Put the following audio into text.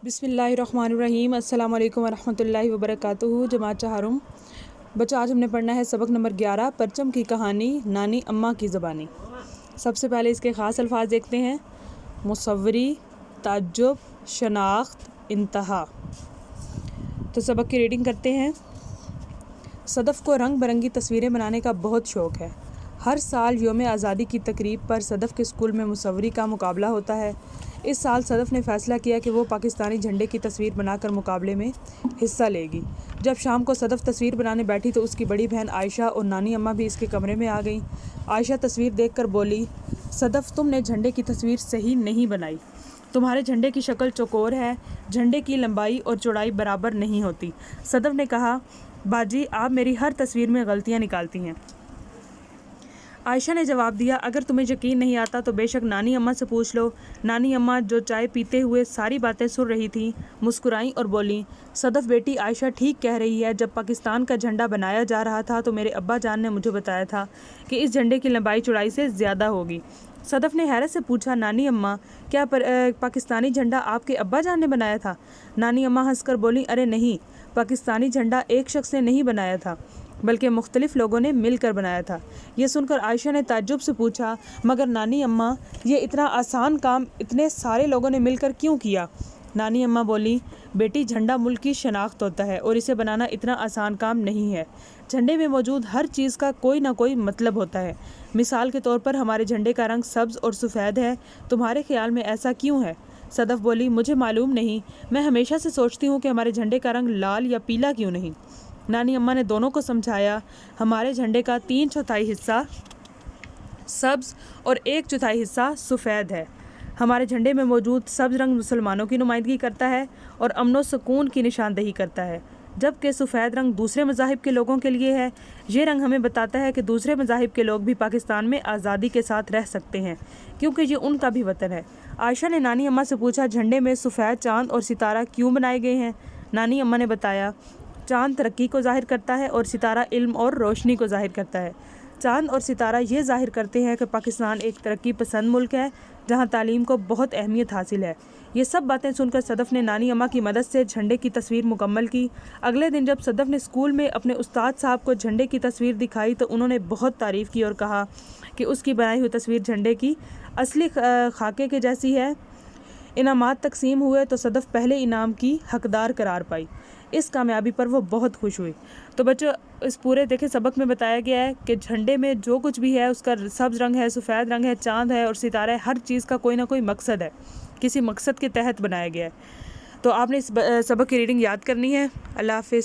بسم اللہ الرحمن الرحیم۔ السلام علیکم ورحمۃ اللہ وبرکاتہ۔ جماعت چہارم بچہ، آج ہم نے پڑھنا ہے سبق نمبر 11، پرچم کی کہانی، نانی اماں کی زبانی۔ سب سے پہلے اس کے خاص الفاظ دیکھتے ہیں: مصوری، تعجب، شناخت، انتہا۔ تو سبق کی ریڈنگ کرتے ہیں۔ صدف کو رنگ برنگی تصویریں بنانے کا بہت شوق ہے۔ ہر سال یوم آزادی کی تقریب پر صدف کے اسکول میں مصوری کا مقابلہ ہوتا ہے۔ اس سال صدف نے فیصلہ کیا کہ وہ پاکستانی جھنڈے کی تصویر بنا کر مقابلے میں حصہ لے گی۔ جب شام کو صدف تصویر بنانے بیٹھی تو اس کی بڑی بہن عائشہ اور نانی اماں بھی اس کے کمرے میں آ گئیں۔ عائشہ تصویر دیکھ کر بولی، صدف تم نے جھنڈے کی تصویر صحیح نہیں بنائی۔ تمہارے جھنڈے کی شکل چوکور ہے، جھنڈے کی لمبائی اور چوڑائی برابر نہیں ہوتی۔ صدف نے کہا، باجی آپ میری ہر تصویر میں غلطیاں نکالتی ہیں۔ عائشہ نے جواب دیا، اگر تمہیں یقین نہیں آتا تو بے شک نانی اماں سے پوچھ لو۔ نانی اماں جو چائے پیتے ہوئے ساری باتیں سن رہی تھیں، مسکرائیں اور بولیں، صدف بیٹی عائشہ ٹھیک کہہ رہی ہے۔ جب پاکستان کا جھنڈا بنایا جا رہا تھا تو میرے ابا جان نے مجھے بتایا تھا کہ اس جھنڈے کی لمبائی چوڑائی سے زیادہ ہوگی۔ صدف نے حیرت سے پوچھا، نانی اماں کیا پاکستانی جھنڈا آپ کے ابا جان نے بنایا تھا؟ نانی اماں ہنس کر بولی، ارے نہیں، پاکستانی جھنڈا ایک شخص نے نہیں بنایا تھا بلکہ مختلف لوگوں نے مل کر بنایا تھا۔ یہ سن کر عائشہ نے تعجب سے پوچھا، مگر نانی اماں یہ اتنا آسان کام اتنے سارے لوگوں نے مل کر کیوں کیا؟ نانی اماں بولی، بیٹی جھنڈا ملک کی شناخت ہوتا ہے اور اسے بنانا اتنا آسان کام نہیں ہے۔ جھنڈے میں موجود ہر چیز کا کوئی نہ کوئی مطلب ہوتا ہے۔ مثال کے طور پر ہمارے جھنڈے کا رنگ سبز اور سفید ہے، تمہارے خیال میں ایسا کیوں ہے؟ صدف بولی، مجھے معلوم نہیں، میں ہمیشہ سے سوچتی ہوں کہ ہمارے جھنڈے کا رنگ لال یا پیلا کیوں نہیں؟ نانی اماں نے دونوں کو سمجھایا، ہمارے جھنڈے کا 3/4 حصہ سبز اور 1/4 حصہ سفید ہے۔ ہمارے جھنڈے میں موجود سبز رنگ مسلمانوں کی نمائندگی کرتا ہے اور امن و سکون کی نشاندہی کرتا ہے، جبکہ سفید رنگ دوسرے مذاہب کے لوگوں کے لیے ہے۔ یہ رنگ ہمیں بتاتا ہے کہ دوسرے مذاہب کے لوگ بھی پاکستان میں آزادی کے ساتھ رہ سکتے ہیں، کیونکہ یہ ان کا بھی وطن ہے۔ عائشہ نے نانی اماں سے پوچھا، جھنڈے میں سفید چاند اور ستارہ کیوں بنائے گئے ہیں؟ نانی اماں نے بتایا، چاند ترقی کو ظاہر کرتا ہے اور ستارہ علم اور روشنی کو ظاہر کرتا ہے۔ چاند اور ستارہ یہ ظاہر کرتے ہیں کہ پاکستان ایک ترقی پسند ملک ہے جہاں تعلیم کو بہت اہمیت حاصل ہے۔ یہ سب باتیں سن کر صدف نے نانی اماں کی مدد سے جھنڈے کی تصویر مکمل کی۔ اگلے دن جب صدف نے اسکول میں اپنے استاد صاحب کو جھنڈے کی تصویر دکھائی تو انہوں نے بہت تعریف کی اور کہا کہ اس کی بنائی ہوئی تصویر جھنڈے کی اصلی خاکے کے جیسی ہے۔ انعامات تقسیم ہوئے تو صدف پہلے انعام کی حقدار قرار پائی۔ اس کامیابی پر وہ بہت خوش ہوئی۔ تو بچوں، اس پورے دیکھیں سبق میں بتایا گیا ہے کہ جھنڈے میں جو کچھ بھی ہے، اس کا سبز رنگ ہے، سفید رنگ ہے، چاند ہے اور ستارہ ہے، ہر چیز کا کوئی نہ کوئی مقصد ہے، کسی مقصد کے تحت بنایا گیا ہے۔ تو آپ نے اس سبق کی ریڈنگ یاد کرنی ہے۔ اللہ حافظ۔